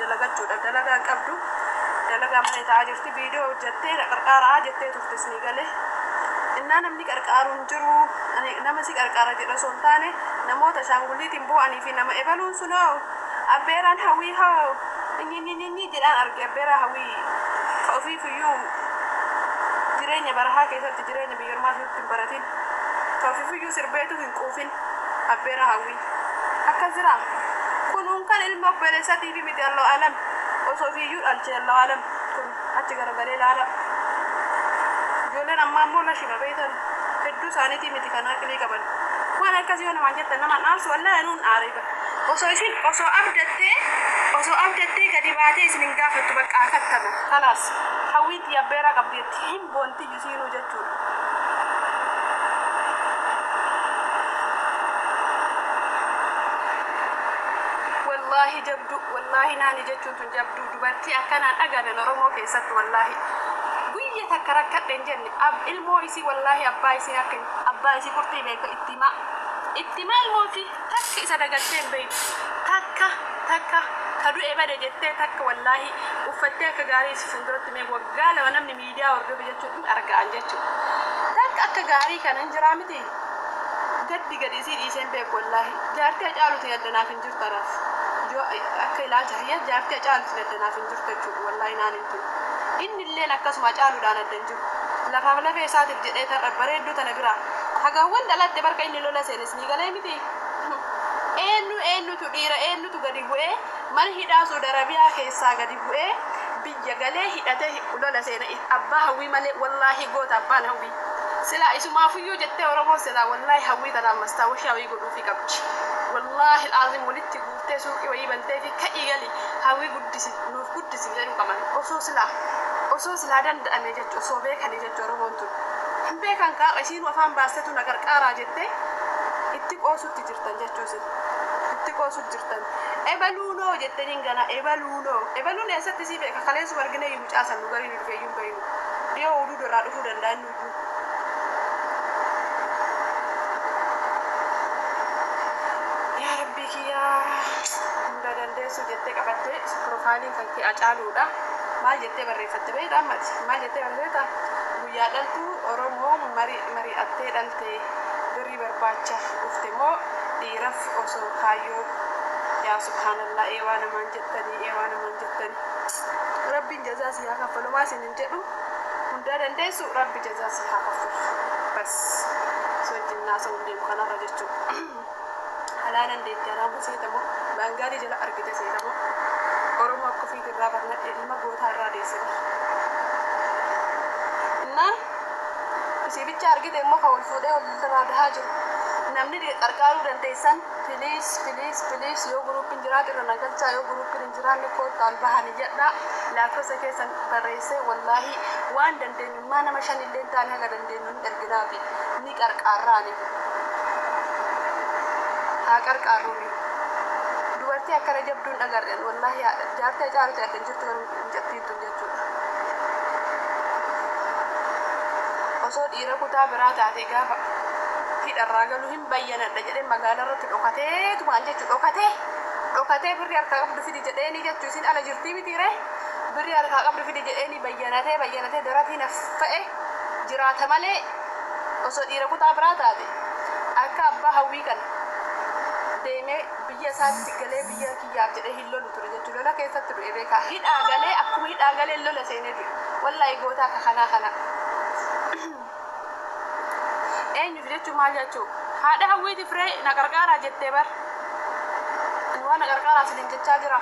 dalagachuudha dalagaan qabdu dalagaa mana ta'aa jirti viidiyoo hojjettee qarqaaraa jettee turtisni galee innaa namni qarqaaruun jiru nama si qarqaara jedha osoo hin taane namoota shaangulliitiin bu'anii fi nama ebaluun sunoo abbeeraan hawwii hoo inni jedhaan arge abbeeraa hawwii ka ofiifiyyuu jireenya barahaa keessatti jireenya biyyummaa keessatti hin baratin ka ofiifiyyuu sirbeetu hin quufin abbeeraa hawwii akkas jira kunuun kan ilma obboleessatii fi miti allahu alam osoo ofiiyyuu dhalche allahu alam kun achi garagalee ilaala ijoolleen ammaa immoo lashima beeytan hedduu isaaniitii miti kan aqlii qaban waan akkasii yoo namaan jettan nama dhaarsu wallaahi nuun aariiba osoo abdattee gadi baatee isin hin gaafattu bakka akattama kalaas hawwiitti abbeeraa qabdeetti hin boonti yusiinuu jechuudha. Wallahi jabdu wallahi naani jechuun tun jabdu dubartii akkanaan dhagaadhan Oromoo keessatti wallahi guyya takka rakkadhen jenne ilmoo isii wallahi abbaa isii kurtii beeka ittima ilmoo fi takka isa dagaltee hin beeku takka kadu'e bade jettee takka wallahi uffattee akka gaarii isii fuulduratti mee waggaa lama namni miidiyaa hordofe jechuun argaan jechuudha takka akka gaarii kana hin jiraa miti gadi isii dhiiseen beeku wallahi jaartii Hacaaluuti yaddanaaf hin jirtu araaf akka ilaalcha hayya jaartii Hacaaluuti yaddanaaf hin jirtu jechuudha wallahi naan hin tun inni illeen akkasuma Hacaaluudhaan adda hin jiru lafaaf lafee isaatiif jedhee tarra bareedduu tana biraa hagaawwan dhalatte barka inni lola seenes ni galee miti eenyutu dhiira eenyutu gadi bu'ee mana hidhaa Saudi Arabiyaa keessaa gadi bu'ee biyya galee hidhatee lola seena abbaa hawwii malee wallahi goota abbaan hawwii sila isumaafuyyuu jettee Oromoo sila wallahi hawwii tanaan mastaawashii hawwii godhuufi qabdi wallahi al'aazim walitti guuttee suuqii wayii bantee fi ka'ii gali hawwii nuuf guddisi jedhu qaban osoo silaa danda'ame jechuudha osoo beekanii jechuudha Oromoon tun hin beekan kaadha isiin afaan baastetu na qarqaaraa jettee itti qoosutti jirtan jechuusin itti qoosutti jirtan ebaluunoo jettaniin gana ebaluun eessatti sii beeka kaleessu argine iyyuu caasan nu garii nu dhufee iyyuu bayinu dhiyoo oduu duraa dhufuu danda'an nu iyyuu yaa rabbii kiyyaa hunda dandeessu jettee qabattee piroofaayiliin kan kee Hacaaluudha maal jettee barreeffatte beektaa ammati maal jettee barreeffata guyyaa dhaltuu Oromoo mari'attee dhaltee birrii barbaacha dhufte moo dhiiraaf osoo kaayyoo yaa subhaanallah eewaa namaan jettanii rabbiin jazaa si haa kaffalu maa isin hin jedhu hunda dandeessu rabbi jazaa si haa kaffalu bas sojjinnaa isa hundeemu kanarra jechuudha halaa dandeetti haraamuu seetamoo baangaalii jala argite seetamoo Oromoo akka ofiit irraa barnadhe ilma gootaa irraa deessina innaan isii bicha argite immoo kan wal fuudhee wal irraa dahaa jiru namni qarqaaruu dandeessan piliis yoo guruupiin jiraatu irra nagalchaa yoo guruupiin hin jiraanne koottaan bahanii jedhaa lakkoofsa keessan barreessee wallahi waan dandeenyummaa nama shanillee taane haga dandeenyu hin erginaafi ni qarqaarraani haa qarqaarruuni dubartii akkana jabduun dhagarren wallahi jaartii Hacaaluuti adda hin jirtu kan jettiittu jechuudha osoo dhiira kutaa biraa taate gaafa hidharraa galuu hin bayyanadha jedhee magaalaa irratti dhokateetu maal jechuu dhokatee birrii harkaa qabdu fidi jedheeni jechuu isin ala jirtii mitiire birrii harkaa qabdu fidi jedheeni bayyanatee daratiin affa'e jiraata malee osoo dhiira kutaa biraa taate akka abbaa hawwii kana deemee biyya isaatti galee biyya kiyyaaf jedhee hin lolu ture jechuu lola keessatti du'e beekaa hidhaa galee akkuma hidhaa galee lola seenee du'e wallahi gootaa kana eenyuuf jechuun maal jechuu haadha hawwiiti firee na qarqaaraa jettee bar waan na qarqaaraa isin jechaa jira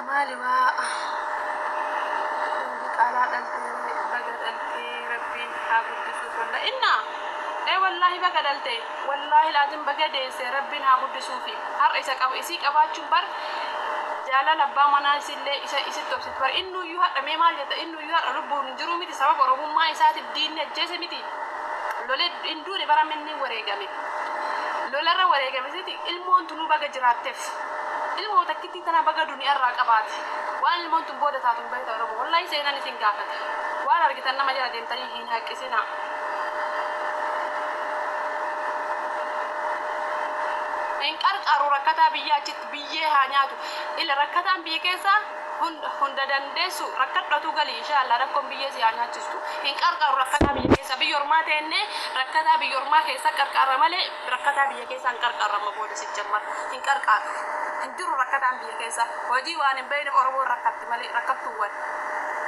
maali waa qaalaa dhaltee baga dhaltee rabbiin haa guddisuuf walla innaa wallahi baga dhalte wallahi laatin baga deesse rabbiin haa guddisuufi har'a isa qaba isii qabaachuun bar jaalala abbaa manaa isillee isitti obsit bar innuyyuu hadha mee maal jetta innuyyuu hadha lubbuun hin jiru miti sababa oromummaa isaatiif diinni ajjeese miti lole hinduuni bara minni wareegame lolarra wareegame siti ilmoon tunuu baga jiraatteef ilmoo takkitti tana baga duniyaa irraa qabaate waan ilmoon tun booda taatuun bahita oromoo wallahi seenaan isin gaafata waan argitan nama jala deemtanii hin haqqisina in qarqaru rakkataa biyya achitti biyyee haa nyaatu ila rakkataan biyya keessa hunda dandeessu rakkadhatu gali inshallah rakkoon biyyee si haa nyaachistu in qarqaru rakkataa biyya keessa biyya ormaa teenne rakkataa biyya ormaa keessa qarqara malee rakkataa biyya keessa hin qarqarama booda si jammar in qarqaru hindiru rakkataan biyya keessa hojii waan hin beeyne oromoo rakkatti malee rakkattuuwwan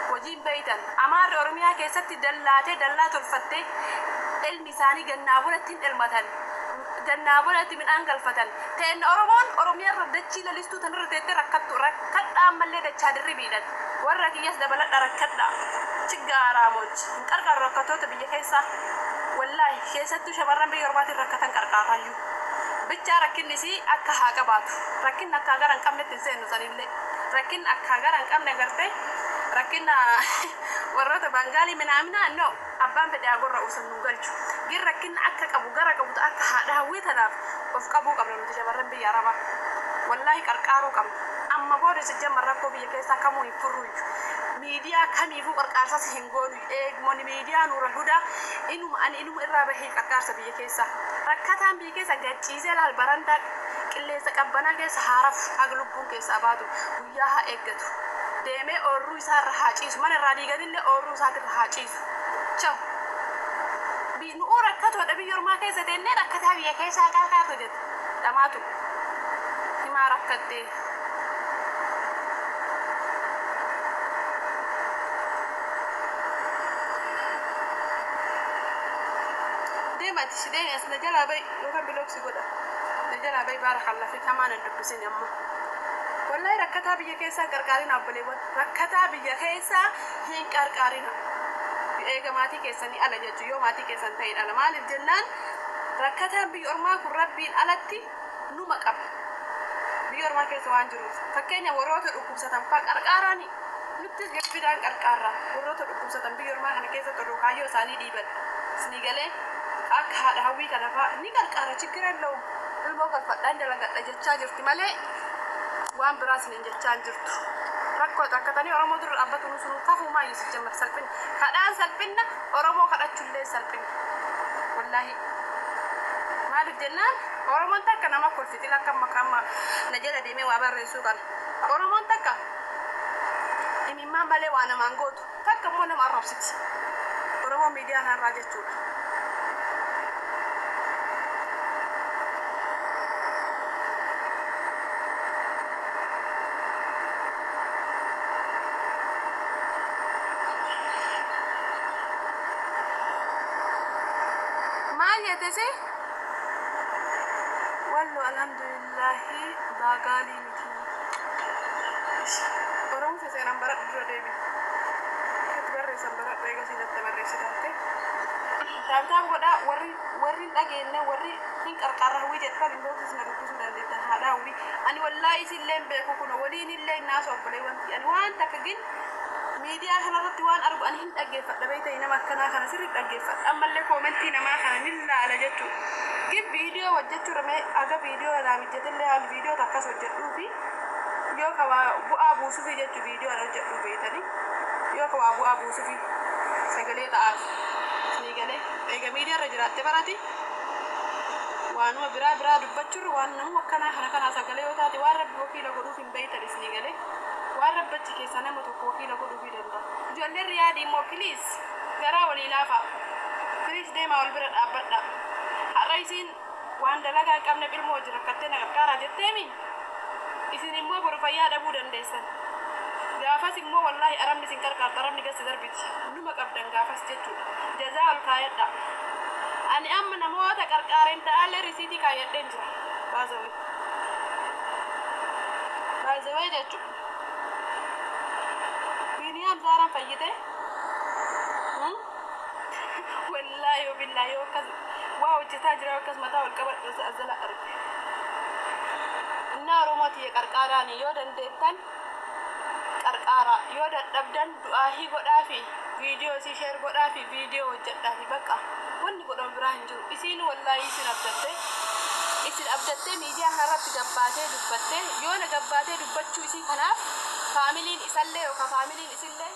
hojii hin beeytan amaarri oromiyaa keessatti dallaa tolfattee ilmi isaanii gannaa bulatti hin elmatan gannaa bulatti midhaan galfatan ta'en oromoon oromiyaa irra dachii lalistuu tan irra teettee rakkadhaa ammallee dachaa dirribiidhan warra kiyyas dabaladha rakkadhaa chigaaraamoch hin qarqaru rakkatoota biyya keessaa wallaahi keessattuu shamarran biyya ormaatiin rakkatan qarqaarrayyuu bichaa rakkinnisii akka haa qabaatu rakkin akka gara hin qabnetti hin seennu sanillee rakkin akka gara hin qabne gartee rakkinna warroota bangaalii minaamina no abbaan fedhe agorra usannu galchu gir rakkinna akka qabu gara qabutu akka haadha hawwii tanaaf of qabuu qabna nuti shamarran biyya arabaa wallaahi qarqaaruu qabna amma booda si jamma rakkoo biyya keessaa kamuu hin furruuyyu miidiyaa kamiifuu qarqaarsas hin goonu eegmoon miidiyaa nuura hudaa inuma irraa bahee qarqaarsa biyya keessaa rakkataan biyya keessa gachiisee laal barandaa qilleensa qabbanaa keessa haaraaf haga lubbuun keessaa baatu guyyaa haa eeggatu deemee oorruu isaa irra haa ciisu mana irraa diigatillee oorruu isaati irra haa ciisu chaw nu'uu rakkatoodha biyya ormaa keessa teennee rakkataa biyya keessaa qaaqaatu jette dhamaatu himaa rakkattee deemati si deemi as na jalaa bay yookaan bilooksi godha na jalaa bay baarakallah fi kamaan hin dubbisin amma wallahi rakkataa biyya keessaa qarqaarina obboleewwan rakkataa biyya keessaa hin qarqaarina eega maatii keessanii ala jechuun yoo maatii keessan ta'in ala maaliif jennaan rakkataan biyya ormaa kun rabbiin alatti numa qaba biyya ormaa keessa waan jiruuf fakkeenya warroota dhukkubsatan faa qarqaaraani nuttis gabbidaan qarqaarra warroota dhukkubsatan biyya ormaa kana keessa toluu kaayyoo isaanii dhiiban isinii galee akka haadha hawwii kana faa ni qarqaara chiggiran lahu ilmoo galfadhaan dalagadha jechaa jirti malee waan biraas hin jechaa jirtu rakkoo rakkatanii oromoo dur dhaabbatu nu sunu kafuu maayyuu si jammar salphina kadhaan salphina oromoo kadhachullee salphina wallaahi maaliif jennaan oromoon takka nama kolfitil akka makama na jala deemee waa barreessuu kana oromoon takka imimmaan malee waa namaan gootu takka immoo nama arrabsiti oromoo miidiyaa kanarraa jechuudha يتسي والله الحمد لله باقالي متي ورم في سنة برا دروديبي كتبر سنبرا رجع سينة تمر سيداتي تام قدا وري لقينا وري هنك أركاره ويجت فلين دوت سنة دوت سنة ديت هذا وي أنا والله سلم بكوكونا ولين اللي الناس أقبله وانتي أنا وان تكجين media kana rati waan argu an hin dhaggeeffadha bayta inama kana sirri dhaggeeffadha amma illee commenti nama kana nilla ala jettu gib video wajjatu rame aga video ala mijjatille al video takkas wajjatu fi yo ka bu'a buusu fi jettu video ala jettu baytani yo ka bu'a buusu fi sagale ta'as ni gale ega media ra jiraate barati waanuma bira dubbachuu waan namu kana sagale yo taati waan rabbi wakiila godhuuf hin baytani ni gale warabbachi keessa nama tokko wakiila godhuu fi danda'a. Ijoollee riyaadii immoo piliis garaa walii laafa. Piliis deemaa wal bira dhaabbadha. Har'a isiin waan dalagaa qabne ilmoo hojii rakkattee na qarqaaraa jetteemi. Isin immoo boru fayyaa dhabuu dandeessan. Gaafas immoo wallaahi arabni isin qarqaartu arabni gasi darbiti. Numa qabdan gaafas jechuudha. Jazaa ol kaayadha. Ani amma namoota qarqaareen ta'allee risiitii kaayyadheen jira. Baazawee jechuudha. بنيام زارا فيده والله وبالله يوكز واو تتاجر يوكز متى والقبر أزل أرض النار ماتي كركاراني يودن ديتن كركارا يودن دبدن دعاهي قدافي فيديو سي شير قدافي فيديو وجدافي بقى وني قدام براهن جو إسين والله يسين أبتدي isin abdattee miidiyaa kanarratti gabbaatee dubbattee yoo na gabbaatee dubbachuu isii kanaaf faamiliin isallee yookaan faamiliin isillee